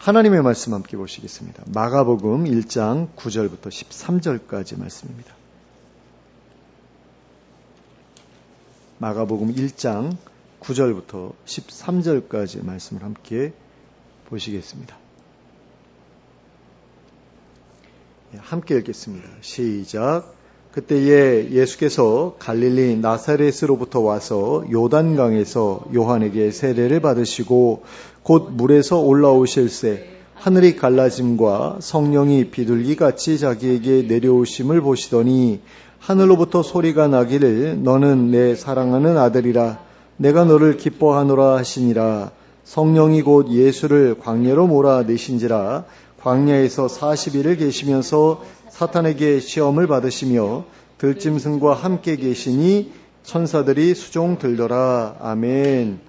하나님의 말씀 함께 보시겠습니다. 마가복음 1장 9절부터 13절까지 말씀입니다. 마가복음 1장 9절부터 13절까지 말씀을 함께 보시겠습니다. 함께 읽겠습니다. 시작. 그때에 예수께서 갈릴리 나사렛으로부터 와서 요단강에서 요한에게 세례를 받으시고 곧 물에서 올라오실새 하늘이 갈라짐과 성령이 비둘기같이 자기에게 내려오심을 보시더니 하늘로부터 소리가 나기를 너는 내 사랑하는 아들이라 내가 너를 기뻐하노라 하시니라. 성령이 곧 예수를 광야로 몰아내신지라. 광야에서 40일을 계시면서 사탄에게 시험을 받으시며 들짐승과 함께 계시니 천사들이 수종 들더라. 아멘.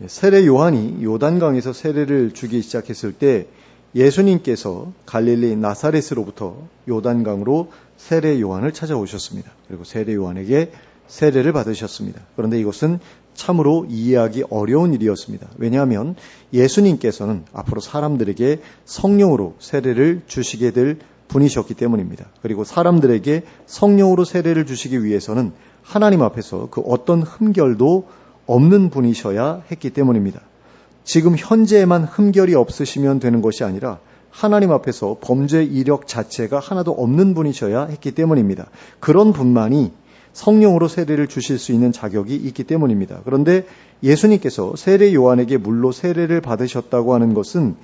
세례 요한이 요단강에서 세례를 주기 시작했을 때 예수님께서 갈릴리 나사렛으로부터 요단강으로 세례 요한을 찾아오셨습니다. 그리고 세례 요한에게 세례를 받으셨습니다. 그런데 이것은 참으로 이해하기 어려운 일이었습니다. 왜냐하면 예수님께서는 앞으로 사람들에게 성령으로 세례를 주시게 될 분이셨기 때문입니다. 그리고 사람들에게 성령으로 세례를 주시기 위해서는 하나님 앞에서 그 어떤 흠결도 없는 분이셔야 했기 때문입니다. 지금 현재에만 흠결이 없으시면 되는 것이 아니라 하나님 앞에서 범죄 이력 자체가 하나도 없는 분이셔야 했기 때문입니다. 그런 분만이 성령으로 세례를 주실 수 있는 자격이 있기 때문입니다. 그런데 예수님께서 세례 요한에게 물로 세례를 받으셨다고 하는 것은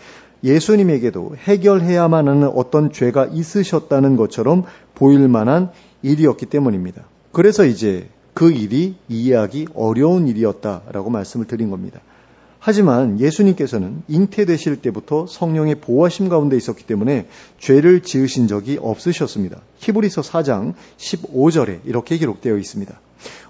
예수님에게도 해결해야만 하는 어떤 죄가 있으셨다는 것처럼 보일 만한 일이었기 때문입니다. 그래서 이제 그 일이 이해하기 어려운 일이었다라고 말씀을 드린 겁니다. 하지만 예수님께서는 잉태되실 때부터 성령의 보호하심 가운데 있었기 때문에 죄를 지으신 적이 없으셨습니다. 히브리서 4장 15절에 이렇게 기록되어 있습니다.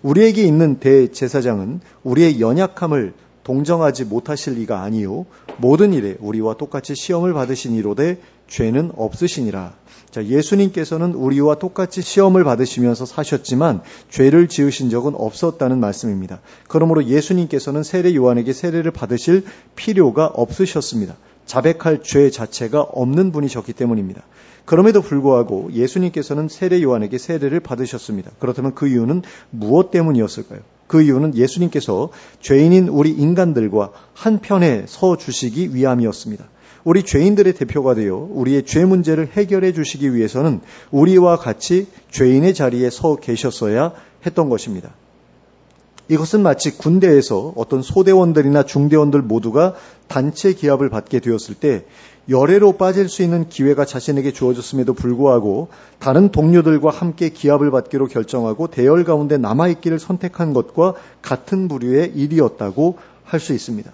우리에게 있는 대제사장은 우리의 연약함을 동정하지 못하실 리가 아니요 모든 일에 우리와 똑같이 시험을 받으시니로되 죄는 없으시니라. 자, 예수님께서는 우리와 똑같이 시험을 받으시면서 사셨지만 죄를 지으신 적은 없었다는 말씀입니다. 그러므로 예수님께서는 세례 요한에게 세례를 받으실 필요가 없으셨습니다. 자백할 죄 자체가 없는 분이셨기 때문입니다. 그럼에도 불구하고 예수님께서는 세례 요한에게 세례를 받으셨습니다. 그렇다면 그 이유는 무엇 때문이었을까요? 그 이유는 예수님께서 죄인인 우리 인간들과 한편에 서 주시기 위함이었습니다. 우리 죄인들의 대표가 되어 우리의 죄 문제를 해결해 주시기 위해서는 우리와 같이 죄인의 자리에 서 계셨어야 했던 것입니다. 이것은 마치 군대에서 어떤 소대원들이나 중대원들 모두가 단체 기합을 받게 되었을 때 열애로 빠질 수 있는 기회가 자신에게 주어졌음에도 불구하고 다른 동료들과 함께 기합을 받기로 결정하고 대열 가운데 남아있기를 선택한 것과 같은 부류의 일이었다고 할 수 있습니다.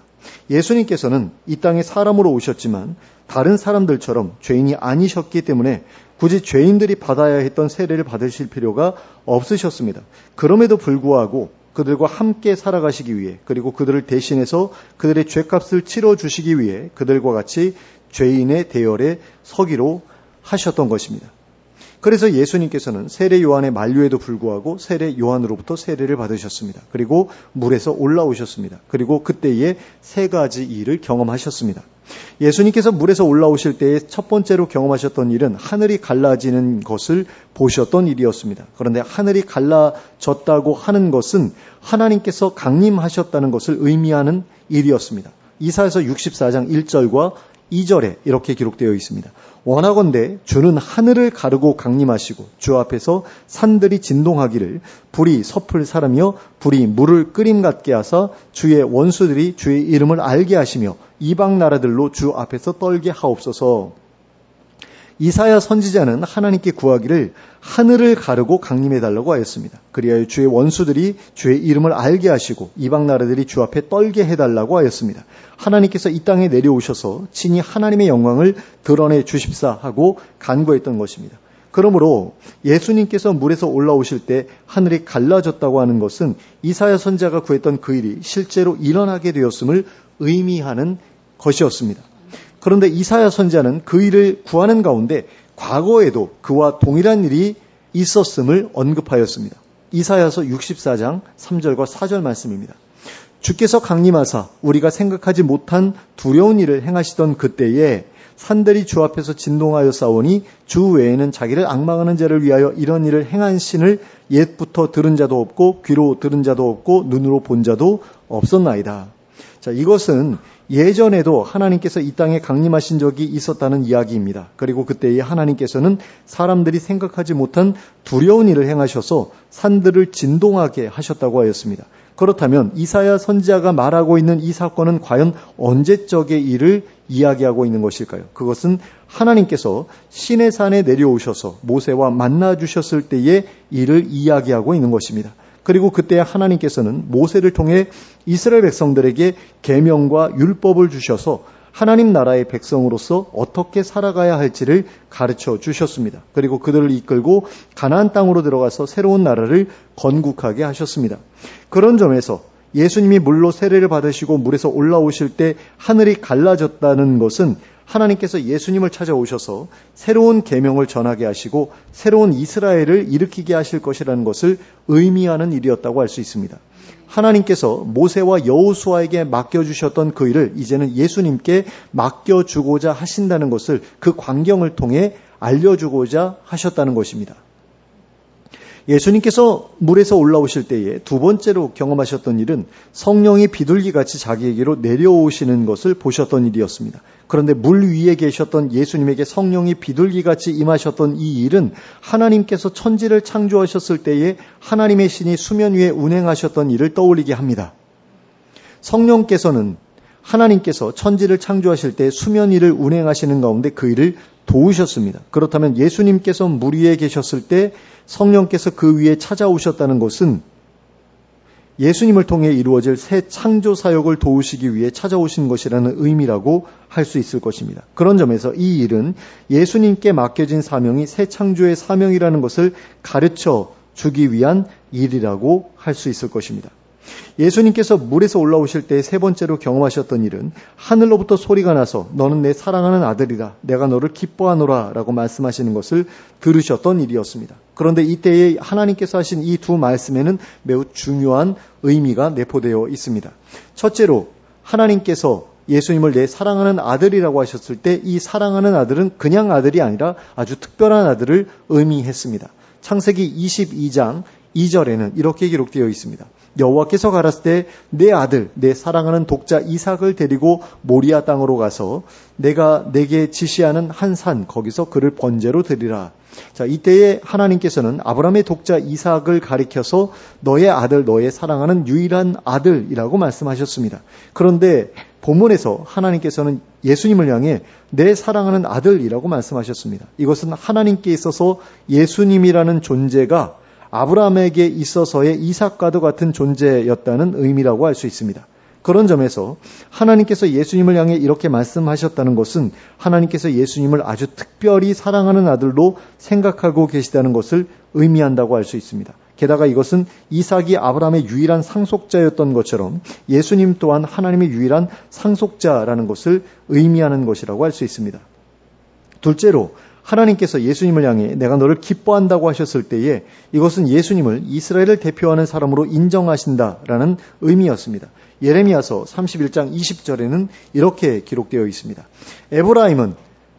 예수님께서는 이 땅에 사람으로 오셨지만 다른 사람들처럼 죄인이 아니셨기 때문에 굳이 죄인들이 받아야 했던 세례를 받으실 필요가 없으셨습니다. 그럼에도 불구하고 그들과 함께 살아가시기 위해 그리고 그들을 대신해서 그들의 죄값을 치러주시기 위해 그들과 같이 죄인의 대열에 서기로 하셨던 것입니다. 그래서 예수님께서는 세례 요한의 만류에도 불구하고 세례 요한으로부터 세례를 받으셨습니다. 그리고 물에서 올라오셨습니다. 그리고 그때에 세 가지 일을 경험하셨습니다. 예수님께서 물에서 올라오실 때에 첫 번째로 경험하셨던 일은 하늘이 갈라지는 것을 보셨던 일이었습니다. 그런데 하늘이 갈라졌다고 하는 것은 하나님께서 강림하셨다는 것을 의미하는 일이었습니다. 이사야서 64장 1절과 2절에 이렇게 기록되어 있습니다. 원하건대 주는 하늘을 가르고 강림하시고 주 앞에서 산들이 진동하기를 불이 섭을 사르며 불이 물을 끓임 같게 하사 주의 원수들이 주의 이름을 알게 하시며 이방 나라들로 주 앞에서 떨게 하옵소서. 이사야 선지자는 하나님께 구하기를 하늘을 가르고 강림해달라고 하였습니다. 그리하여 주의 원수들이 주의 이름을 알게 하시고 이방 나라들이 주 앞에 떨게 해달라고 하였습니다. 하나님께서 이 땅에 내려오셔서 친히 하나님의 영광을 드러내 주십사 하고 간구했던 것입니다. 그러므로 예수님께서 물에서 올라오실 때 하늘이 갈라졌다고 하는 것은 이사야 선지자가 구했던 그 일이 실제로 일어나게 되었음을 의미하는 것이었습니다. 그런데 이사야 선지자는 그 일을 구하는 가운데 과거에도 그와 동일한 일이 있었음을 언급하였습니다. 이사야서 64장 3절과 4절 말씀입니다. 주께서 강림하사 우리가 생각하지 못한 두려운 일을 행하시던 그때에 산들이 주 앞에서 진동하여 싸우니 주 외에는 자기를 앙망하는 자를 위하여 이런 일을 행한 신을 옛부터 들은 자도 없고 귀로 들은 자도 없고 눈으로 본 자도 없었나이다. 자, 이것은 예전에도 하나님께서 이 땅에 강림하신 적이 있었다는 이야기입니다. 그리고 그때에 하나님께서는 사람들이 생각하지 못한 두려운 일을 행하셔서 산들을 진동하게 하셨다고 하였습니다. 그렇다면 이사야 선지자가 말하고 있는 이 사건은 과연 언제적의 일을 이야기하고 있는 것일까요? 그것은 하나님께서 시내산에 내려오셔서 모세와 만나 주셨을 때의 일을 이야기하고 있는 것입니다. 그리고 그때 하나님께서는 모세를 통해 이스라엘 백성들에게 계명과 율법을 주셔서 하나님 나라의 백성으로서 어떻게 살아가야 할지를 가르쳐 주셨습니다. 그리고 그들을 이끌고 가나안 땅으로 들어가서 새로운 나라를 건국하게 하셨습니다. 그런 점에서 예수님이 물로 세례를 받으시고 물에서 올라오실 때 하늘이 갈라졌다는 것은 하나님께서 예수님을 찾아오셔서 새로운 계명을 전하게 하시고 새로운 이스라엘을 일으키게 하실 것이라는 것을 의미하는 일이었다고 할 수 있습니다. 하나님께서 모세와 여호수아에게 맡겨주셨던 그 일을 이제는 예수님께 맡겨주고자 하신다는 것을 그 광경을 통해 알려주고자 하셨다는 것입니다. 예수님께서 물에서 올라오실 때에 두 번째로 경험하셨던 일은 성령이 비둘기같이 자기에게로 내려오시는 것을 보셨던 일이었습니다. 그런데 물 위에 계셨던 예수님에게 성령이 비둘기같이 임하셨던 이 일은 하나님께서 천지를 창조하셨을 때에 하나님의 신이 수면 위에 운행하셨던 일을 떠올리게 합니다. 성령께서는 하나님께서 천지를 창조하실 때 수면 위를 운행하시는 가운데 그 일을 도우셨습니다. 그렇다면 예수님께서 물 위에 계셨을 때 성령께서 그 위에 찾아오셨다는 것은 예수님을 통해 이루어질 새 창조 사역을 도우시기 위해 찾아오신 것이라는 의미라고 할 수 있을 것입니다. 그런 점에서 이 일은 예수님께 맡겨진 사명이 새 창조의 사명이라는 것을 가르쳐 주기 위한 일이라고 할 수 있을 것입니다. 예수님께서 물에서 올라오실 때 세 번째로 경험하셨던 일은 하늘로부터 소리가 나서 너는 내 사랑하는 아들이라 내가 너를 기뻐하노라 라고 말씀하시는 것을 들으셨던 일이었습니다. 그런데 이때에 하나님께서 하신 이 두 말씀에는 매우 중요한 의미가 내포되어 있습니다. 첫째로 하나님께서 예수님을 내 사랑하는 아들이라고 하셨을 때 이 사랑하는 아들은 그냥 아들이 아니라 아주 특별한 아들을 의미했습니다. 창세기 22장 2절에는 이렇게 기록되어 있습니다. 여호와께서 가라사대 때 내 아들 내 사랑하는 독자 이삭을 데리고 모리아 땅으로 가서 내가 내게 지시하는 한 산 거기서 그를 번제로 드리라. 자, 이때에 하나님께서는 아브라함의 독자 이삭을 가리켜서 너의 아들 너의 사랑하는 유일한 아들이라고 말씀하셨습니다. 그런데 본문에서 하나님께서는 예수님을 향해 내 사랑하는 아들이라고 말씀하셨습니다. 이것은 하나님께 있어서 예수님이라는 존재가 아브라함에게 있어서의 이삭과도 같은 존재였다는 의미라고 할 수 있습니다. 그런 점에서 하나님께서 예수님을 향해 이렇게 말씀하셨다는 것은 하나님께서 예수님을 아주 특별히 사랑하는 아들로 생각하고 계시다는 것을 의미한다고 할 수 있습니다. 게다가 이것은 이삭이 아브라함의 유일한 상속자였던 것처럼 예수님 또한 하나님의 유일한 상속자라는 것을 의미하는 것이라고 할 수 있습니다. 둘째로 하나님께서 예수님을 향해 내가 너를 기뻐한다고 하셨을 때에 이것은 예수님을 이스라엘을 대표하는 사람으로 인정하신다라는 의미였습니다. 예레미야서 31장 20절에는 이렇게 기록되어 있습니다. 에브라임은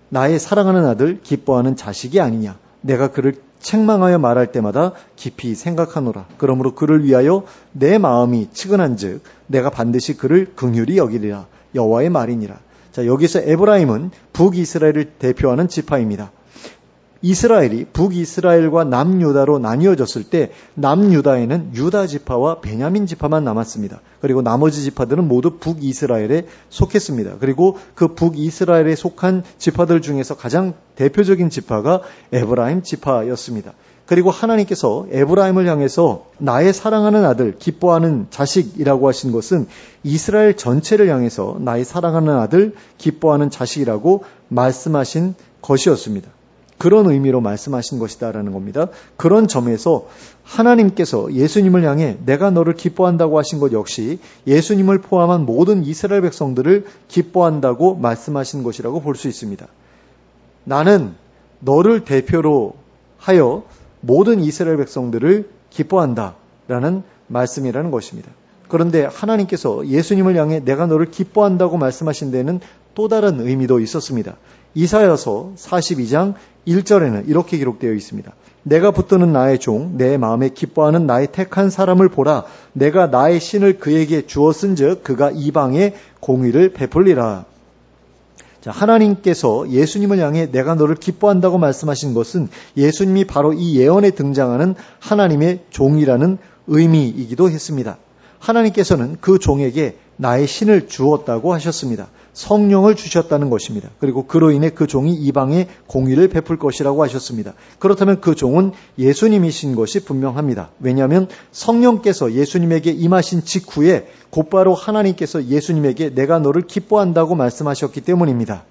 나의 사랑하는 아들 기뻐하는 자식이 아니냐. 내가 그를 책망하여 말할 때마다 깊이 생각하노라. 그러므로 그를 위하여 내 마음이 측은한즉 내가 반드시 그를 긍휼히 여기리라. 여호와의 말이니라. 자, 여기서 에브라임은 북이스라엘을 대표하는 지파입니다. 이스라엘이 북이스라엘과 남유다로 나뉘어졌을 때 남유다에는 유다 지파와 베냐민 지파만 남았습니다. 그리고 나머지 지파들은 모두 북이스라엘에 속했습니다. 그리고 그 북이스라엘에 속한 지파들 중에서 가장 대표적인 지파가 에브라임 지파였습니다. 그리고 하나님께서 에브라임을 향해서 나의 사랑하는 아들, 기뻐하는 자식이라고 하신 것은 이스라엘 전체를 향해서 나의 사랑하는 아들, 기뻐하는 자식이라고 말씀하신 것이었습니다. 그런 의미로 말씀하신 것이다라는 겁니다. 그런 점에서 하나님께서 예수님을 향해 내가 너를 기뻐한다고 하신 것 역시 예수님을 포함한 모든 이스라엘 백성들을 기뻐한다고 말씀하신 것이라고 볼 수 있습니다. 나는 너를 대표로 하여 모든 이스라엘 백성들을 기뻐한다라는 말씀이라는 것입니다. 그런데 하나님께서 예수님을 향해 내가 너를 기뻐한다고 말씀하신 데는 또 다른 의미도 있었습니다. 이사야서 42장 1절에는 이렇게 기록되어 있습니다. 내가 붙드는 나의 종, 내 마음에 기뻐하는 나의 택한 사람을 보라. 내가 나의 신을 그에게 주었은즉 그가 이방에 공의를 베풀리라. 자, 하나님께서 예수님을 향해 내가 너를 기뻐한다고 말씀하신 것은 예수님이 바로 이 예언에 등장하는 하나님의 종이라는 의미이기도 했습니다. 하나님께서는 그 종에게 나의 신을 주었다고 하셨습니다. 성령을 주셨다는 것입니다. 그리고 그로 인해 그 종이 이방에 공의를 베풀 것이라고 하셨습니다. 그렇다면 그 종은 예수님이신 것이 분명합니다. 왜냐하면 성령께서 예수님에게 임하신 직후에 곧바로 하나님께서 예수님에게 내가 너를 기뻐한다고 말씀하셨기 때문입니다.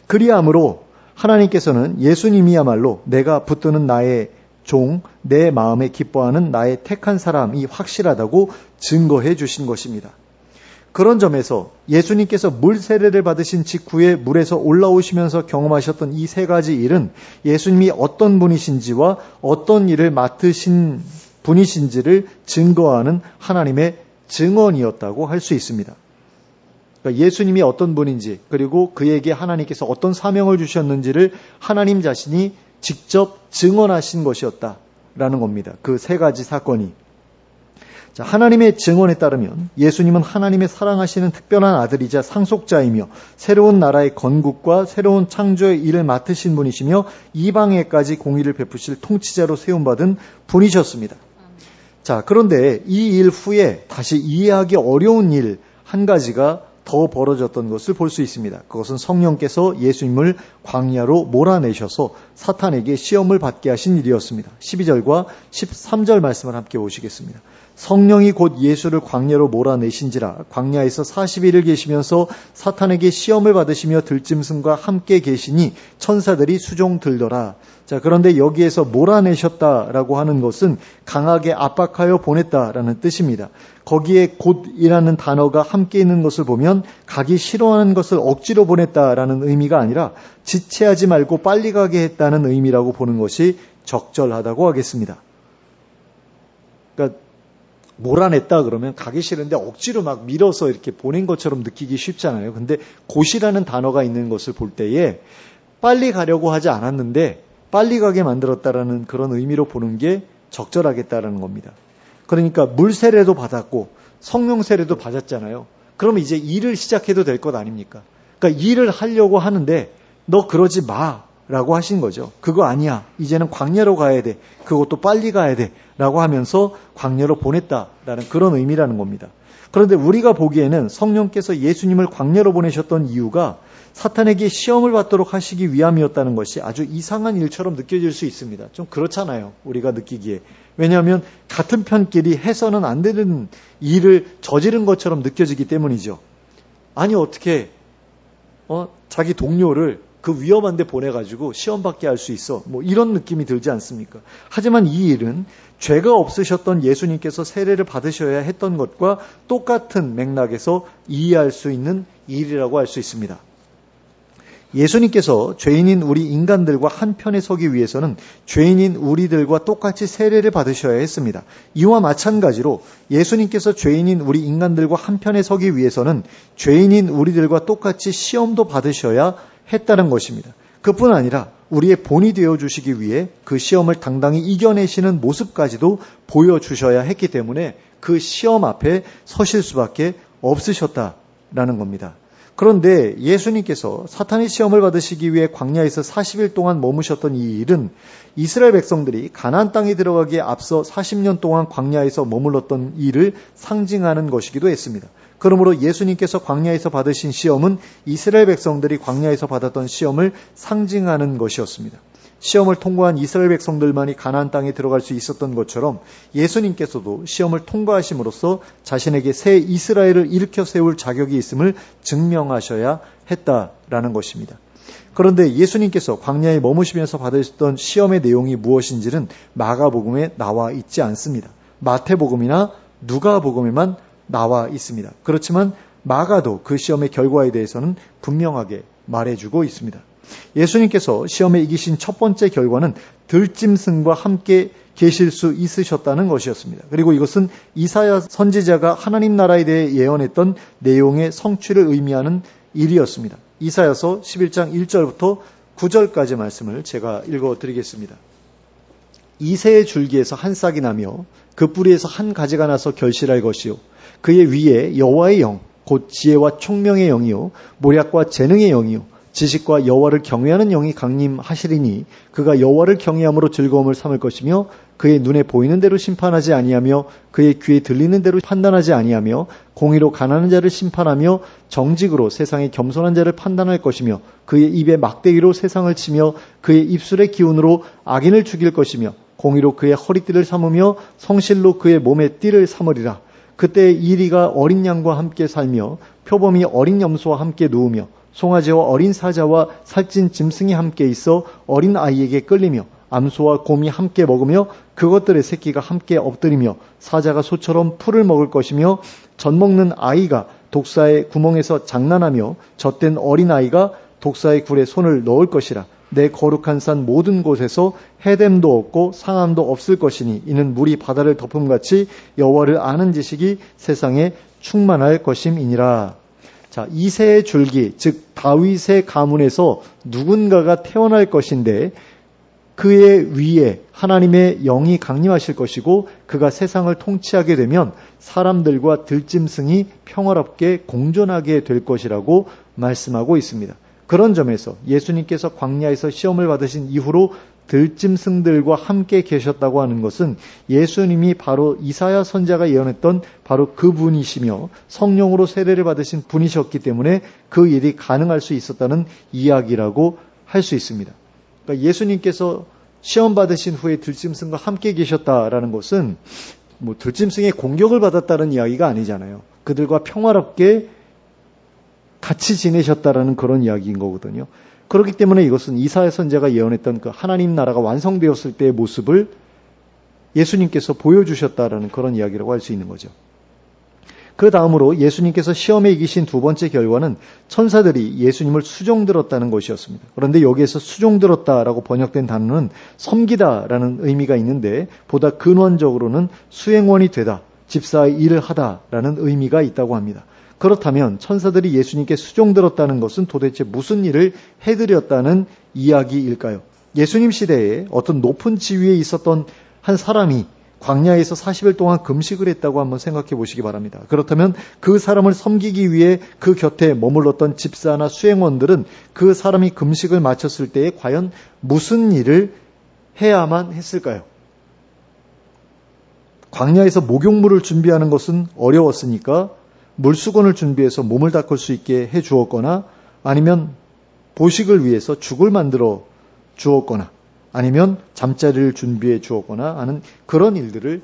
그리하므로 하나님께서는 예수님이야말로 내가 붙드는 나의 종, 내 마음에 기뻐하는 나의 택한 사람이 확실하다고 증거해 주신 것입니다. 그런 점에서 예수님께서 물 세례를 받으신 직후에 물에서 올라오시면서 경험하셨던 이 세 가지 일은 예수님이 어떤 분이신지와 어떤 일을 맡으신 분이신지를 증거하는 하나님의 증언이었다고 할 수 있습니다. 그러니까 예수님이 어떤 분인지, 그리고 그에게 하나님께서 어떤 사명을 주셨는지를 하나님 자신이 직접 증언하신 것이었다라는 겁니다. 그 세 가지 사건이. 자, 하나님의 증언에 따르면 예수님은 하나님의 사랑하시는 특별한 아들이자 상속자이며 새로운 나라의 건국과 새로운 창조의 일을 맡으신 분이시며 이방에까지 공의를 베푸실 통치자로 세움받은 분이셨습니다. 자, 그런데 이 일 후에 다시 이해하기 어려운 일 한 가지가 더 벌어졌던 것을 볼 수 있습니다. 그것은 성령께서 예수님을 광야로 몰아내셔서 사탄에게 시험을 받게 하신 일이었습니다. 12절과 13절 말씀을 함께 보시겠습니다. 성령이 곧 예수를 광야로 몰아내신지라 광야에서 40일을 계시면서 사탄에게 시험을 받으시며 들짐승과 함께 계시니 천사들이 수종 들더라. 자, 그런데 여기에서 몰아내셨다라고 하는 것은 강하게 압박하여 보냈다라는 뜻입니다. 거기에 곧이라는 단어가 함께 있는 것을 보면 가기 싫어하는 것을 억지로 보냈다라는 의미가 아니라 지체하지 말고 빨리 가게 했다는 의미라고 보는 것이 적절하다고 하겠습니다. 그러니까 몰아냈다 그러면 가기 싫은데 억지로 막 밀어서 이렇게 보낸 것처럼 느끼기 쉽잖아요. 근데 곧이라는 단어가 있는 것을 볼 때에 빨리 가려고 하지 않았는데 빨리 가게 만들었다라는 그런 의미로 보는 게 적절하겠다라는 겁니다. 그러니까 물 세례도 받았고 성령 세례도 받았잖아요. 그러면 이제 일을 시작해도 될 것 아닙니까? 그러니까 일을 하려고 하는데 너 그러지 마라고 하신 거죠. 그거 아니야. 이제는 광야로 가야 돼. 그것도 빨리 가야 돼. 라고 하면서 광야로 보냈다라는 그런 의미라는 겁니다. 그런데 우리가 보기에는 성령께서 예수님을 광야로 보내셨던 이유가 사탄에게 시험을 받도록 하시기 위함이었다는 것이 아주 이상한 일처럼 느껴질 수 있습니다. 좀 그렇잖아요. 우리가 느끼기에. 왜냐하면 같은 편끼리 해서는 안 되는 일을 저지른 것처럼 느껴지기 때문이죠. 아니 어떻게 자기 동료를 그 위험한 데 보내가지고 시험 받게 할 수 있어. 뭐 이런 느낌이 들지 않습니까? 하지만 이 일은 죄가 없으셨던 예수님께서 세례를 받으셔야 했던 것과 똑같은 맥락에서 이해할 수 있는 일이라고 할 수 있습니다. 예수님께서 죄인인 우리 인간들과 한편에 서기 위해서는 죄인인 우리들과 똑같이 세례를 받으셔야 했습니다. 이와 마찬가지로 예수님께서 죄인인 우리 인간들과 한편에 서기 위해서는 죄인인 우리들과 똑같이 시험도 받으셔야 했다는 것입니다. 그뿐 아니라 우리의 본이 되어주시기 위해 그 시험을 당당히 이겨내시는 모습까지도 보여주셔야 했기 때문에 그 시험 앞에 서실 수밖에 없으셨다라는 겁니다. 그런데 예수님께서 사탄의 시험을 받으시기 위해 광야에서 40일 동안 머무셨던 이 일은 이스라엘 백성들이 가나안 땅에 들어가기에 앞서 40년 동안 광야에서 머물렀던 일을 상징하는 것이기도 했습니다. 그러므로 예수님께서 광야에서 받으신 시험은 이스라엘 백성들이 광야에서 받았던 시험을 상징하는 것이었습니다. 시험을 통과한 이스라엘 백성들만이 가나안 땅에 들어갈 수 있었던 것처럼 예수님께서도 시험을 통과하심으로써 자신에게 새 이스라엘을 일으켜 세울 자격이 있음을 증명하셔야 했다라는 것입니다. 그런데 예수님께서 광야에 머무시면서 받으셨던 시험의 내용이 무엇인지는 마가복음에 나와 있지 않습니다. 마태복음이나 누가복음에만 나와 있습니다. 그렇지만 마가도 그 시험의 결과에 대해서는 분명하게 말해주고 있습니다. 예수님께서 시험에 이기신 첫 번째 결과는 들짐승과 함께 계실 수 있으셨다는 것이었습니다. 그리고 이것은 이사야 선지자가 하나님 나라에 대해 예언했던 내용의 성취를 의미하는 일이었습니다. 이사야서 11장 1절부터 9절까지 말씀을 제가 읽어드리겠습니다. 이새의 줄기에서 한 싹이 나며 그 뿌리에서 한 가지가 나서 결실할 것이요 그의 위에 여호와의 영 곧 지혜와 총명의 영이요 모략과 재능의 영이요 지식과 여호와를 경외하는 영이 강림하시리니 그가 여호와를 경외함으로 즐거움을 삼을 것이며 그의 눈에 보이는 대로 심판하지 아니하며 그의 귀에 들리는 대로 판단하지 아니하며 공의로 가난한 자를 심판하며 정직으로 세상의 겸손한 자를 판단할 것이며 그의 입에 막대기로 세상을 치며 그의 입술의 기운으로 악인을 죽일 것이며 공의로 그의 허리띠를 삼으며 성실로 그의 몸에 띠를 삼으리라. 그때 이리가 어린 양과 함께 살며 표범이 어린 염소와 함께 누우며 송아지와 어린 사자와 살찐 짐승이 함께 있어 어린 아이에게 끌리며 암소와 곰이 함께 먹으며 그것들의 새끼가 함께 엎드리며 사자가 소처럼 풀을 먹을 것이며 젖 먹는 아이가 독사의 구멍에서 장난하며 젖된 어린 아이가 독사의 굴에 손을 넣을 것이라. 내 거룩한 산 모든 곳에서 해됨도 없고 상함도 없을 것이니 이는 물이 바다를 덮음같이 여호와를 아는 지식이 세상에 충만할 것임이니라. 자, 이새의 줄기, 즉 다윗의 가문에서 누군가가 태어날 것인데 그의 위에 하나님의 영이 강림하실 것이고 그가 세상을 통치하게 되면 사람들과 들짐승이 평화롭게 공존하게 될 것이라고 말씀하고 있습니다. 그런 점에서 예수님께서 광야에서 시험을 받으신 이후로 들짐승들과 함께 계셨다고 하는 것은 예수님이 바로 이사야 선지자가 예언했던 바로 그분이시며 성령으로 세례를 받으신 분이셨기 때문에 그 일이 가능할 수 있었다는 이야기라고 할 수 있습니다. 그러니까 예수님께서 시험 받으신 후에 들짐승과 함께 계셨다라는 것은 뭐 들짐승의 공격을 받았다는 이야기가 아니잖아요. 그들과 평화롭게 같이 지내셨다라는 그런 이야기인 거거든요. 그렇기 때문에 이것은 이사야 선지자가 예언했던 그 하나님 나라가 완성되었을 때의 모습을 예수님께서 보여주셨다라는 그런 이야기라고 할 수 있는 거죠. 그 다음으로 예수님께서 시험에 이기신 두 번째 결과는 천사들이 예수님을 수종들었다는 것이었습니다. 그런데 여기에서 수종들었다라고 번역된 단어는 섬기다라는 의미가 있는데 보다 근원적으로는 수행원이 되다, 집사의 일을 하다라는 의미가 있다고 합니다. 그렇다면 천사들이 예수님께 수종들었다는 것은 도대체 무슨 일을 해드렸다는 이야기일까요? 예수님 시대에 어떤 높은 지위에 있었던 한 사람이 광야에서 40일 동안 금식을 했다고 한번 생각해 보시기 바랍니다. 그렇다면 그 사람을 섬기기 위해 그 곁에 머물렀던 집사나 수행원들은 그 사람이 금식을 마쳤을 때에 과연 무슨 일을 해야만 했을까요? 광야에서 목욕물을 준비하는 것은 어려웠으니까 물수건을 준비해서 몸을 닦을 수 있게 해 주었거나 아니면 보식을 위해서 죽을 만들어 주었거나 아니면 잠자리를 준비해 주었거나 하는 그런 일들을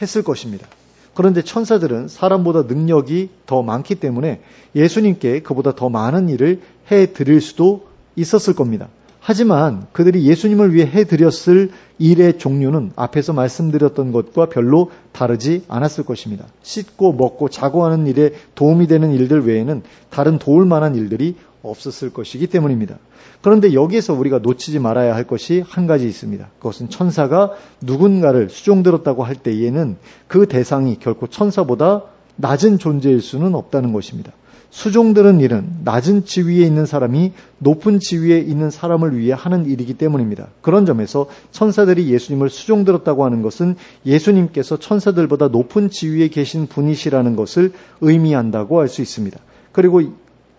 했을 것입니다. 그런데 천사들은 사람보다 능력이 더 많기 때문에 예수님께 그보다 더 많은 일을 해드릴 수도 있었을 겁니다. 하지만 그들이 예수님을 위해 해드렸을 일의 종류는 앞에서 말씀드렸던 것과 별로 다르지 않았을 것입니다. 씻고 먹고 자고 하는 일에 도움이 되는 일들 외에는 다른 도울 만한 일들이 없었을 것이기 때문입니다. 그런데 여기에서 우리가 놓치지 말아야 할 것이 한 가지 있습니다. 그것은 천사가 누군가를 수종들었다고 할 때에는 그 대상이 결코 천사보다 낮은 존재일 수는 없다는 것입니다. 수종들은 일은 낮은 지위에 있는 사람이 높은 지위에 있는 사람을 위해 하는 일이기 때문입니다. 그런 점에서 천사들이 예수님을 수종들었다고 하는 것은 예수님께서 천사들보다 높은 지위에 계신 분이시라는 것을 의미한다고 할 수 있습니다. 그리고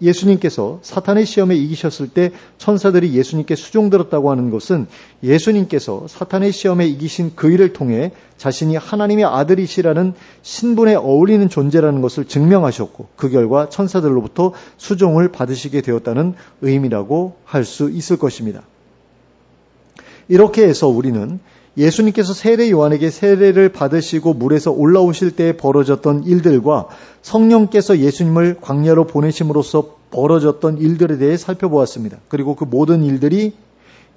예수님께서 사탄의 시험에 이기셨을 때 천사들이 예수님께 수종들었다고 하는 것은 예수님께서 사탄의 시험에 이기신 그 일을 통해 자신이 하나님의 아들이시라는 신분에 어울리는 존재라는 것을 증명하셨고 그 결과 천사들로부터 수종을 받으시게 되었다는 의미라고 할 수 있을 것입니다. 이렇게 해서 우리는 예수님께서 세례 요한에게 세례를 받으시고 물에서 올라오실 때에 벌어졌던 일들과 성령께서 예수님을 광야로 보내심으로써 벌어졌던 일들에 대해 살펴보았습니다. 그리고 그 모든 일들이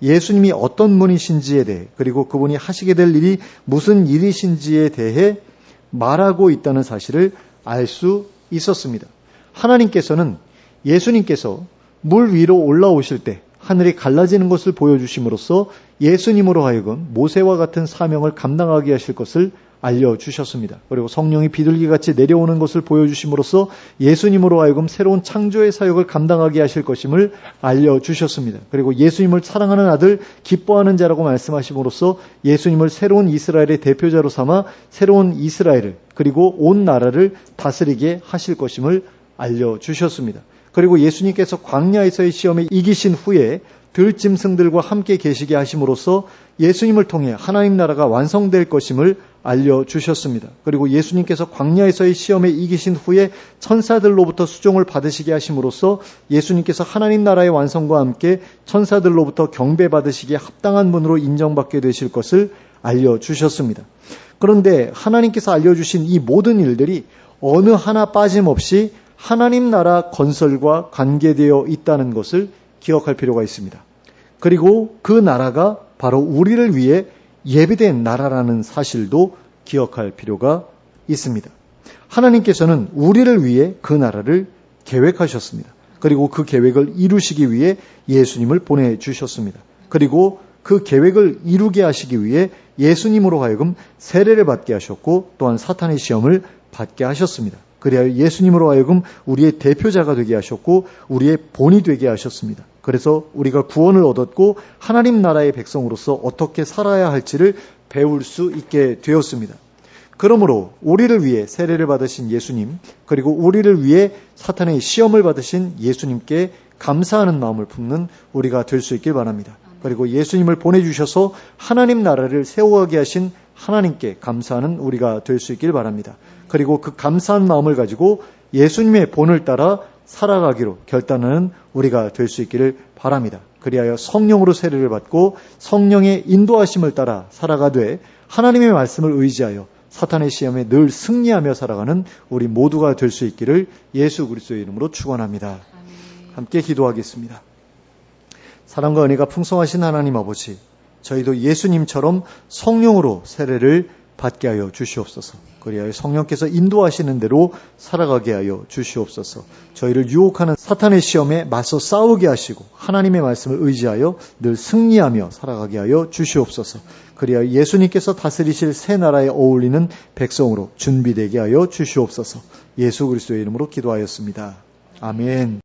예수님이 어떤 분이신지에 대해 그리고 그분이 하시게 될 일이 무슨 일이신지에 대해 말하고 있다는 사실을 알 수 있었습니다. 하나님께서는 예수님께서 물 위로 올라오실 때 하늘이 갈라지는 것을 보여주심으로써 예수님으로 하여금 모세와 같은 사명을 감당하게 하실 것을 알려주셨습니다. 그리고 성령이 비둘기같이 내려오는 것을 보여주심으로써 예수님으로 하여금 새로운 창조의 사역을 감당하게 하실 것임을 알려주셨습니다. 그리고 예수님을 사랑하는 아들, 기뻐하는 자라고 말씀하심으로써 예수님을 새로운 이스라엘의 대표자로 삼아 새로운 이스라엘을 그리고 온 나라를 다스리게 하실 것임을 알려주셨습니다. 그리고 예수님께서 광야에서의 시험에 이기신 후에 들짐승들과 함께 계시게 하심으로써 예수님을 통해 하나님 나라가 완성될 것임을 알려주셨습니다. 그리고 예수님께서 광야에서의 시험에 이기신 후에 천사들로부터 수종을 받으시게 하심으로써 예수님께서 하나님 나라의 완성과 함께 천사들로부터 경배받으시기에 합당한 분으로 인정받게 되실 것을 알려주셨습니다. 그런데 하나님께서 알려주신 이 모든 일들이 어느 하나 빠짐없이 하나님 나라 건설과 관계되어 있다는 것을 기억할 필요가 있습니다. 그리고 그 나라가 바로 우리를 위해 예비된 나라라는 사실도 기억할 필요가 있습니다. 하나님께서는 우리를 위해 그 나라를 계획하셨습니다. 그리고 그 계획을 이루시기 위해 예수님을 보내주셨습니다. 그리고 그 계획을 이루게 하시기 위해 예수님으로 하여금 세례를 받게 하셨고 또한 사탄의 시험을 받게 하셨습니다. 그리하여 예수님으로 하여금 우리의 대표자가 되게 하셨고 우리의 본이 되게 하셨습니다. 그래서 우리가 구원을 얻었고 하나님 나라의 백성으로서 어떻게 살아야 할지를 배울 수 있게 되었습니다. 그러므로 우리를 위해 세례를 받으신 예수님, 그리고 우리를 위해 사탄의 시험을 받으신 예수님께 감사하는 마음을 품는 우리가 될 수 있길 바랍니다. 그리고 예수님을 보내주셔서 하나님 나라를 세워가게 하신 하나님께 감사하는 우리가 될 수 있길 바랍니다. 그리고 그 감사한 마음을 가지고 예수님의 본을 따라 살아가기로 결단하는 우리가 될 수 있기를 바랍니다. 그리하여 성령으로 세례를 받고 성령의 인도하심을 따라 살아가되 하나님의 말씀을 의지하여 사탄의 시험에 늘 승리하며 살아가는 우리 모두가 될 수 있기를 예수 그리스도의 이름으로 축원합니다. 함께 기도하겠습니다. 사랑과 은혜가 풍성하신 하나님 아버지, 저희도 예수님처럼 성령으로 세례를 받게 하여 주시옵소서. 그리하여 성령께서 인도하시는 대로 살아가게 하여 주시옵소서. 저희를 유혹하는 사탄의 시험에 맞서 싸우게 하시고 하나님의 말씀을 의지하여 늘 승리하며 살아가게 하여 주시옵소서. 그리하여 예수님께서 다스리실 새 나라에 어울리는 백성으로 준비되게 하여 주시옵소서. 예수 그리스도의 이름으로 기도하였습니다. 아멘.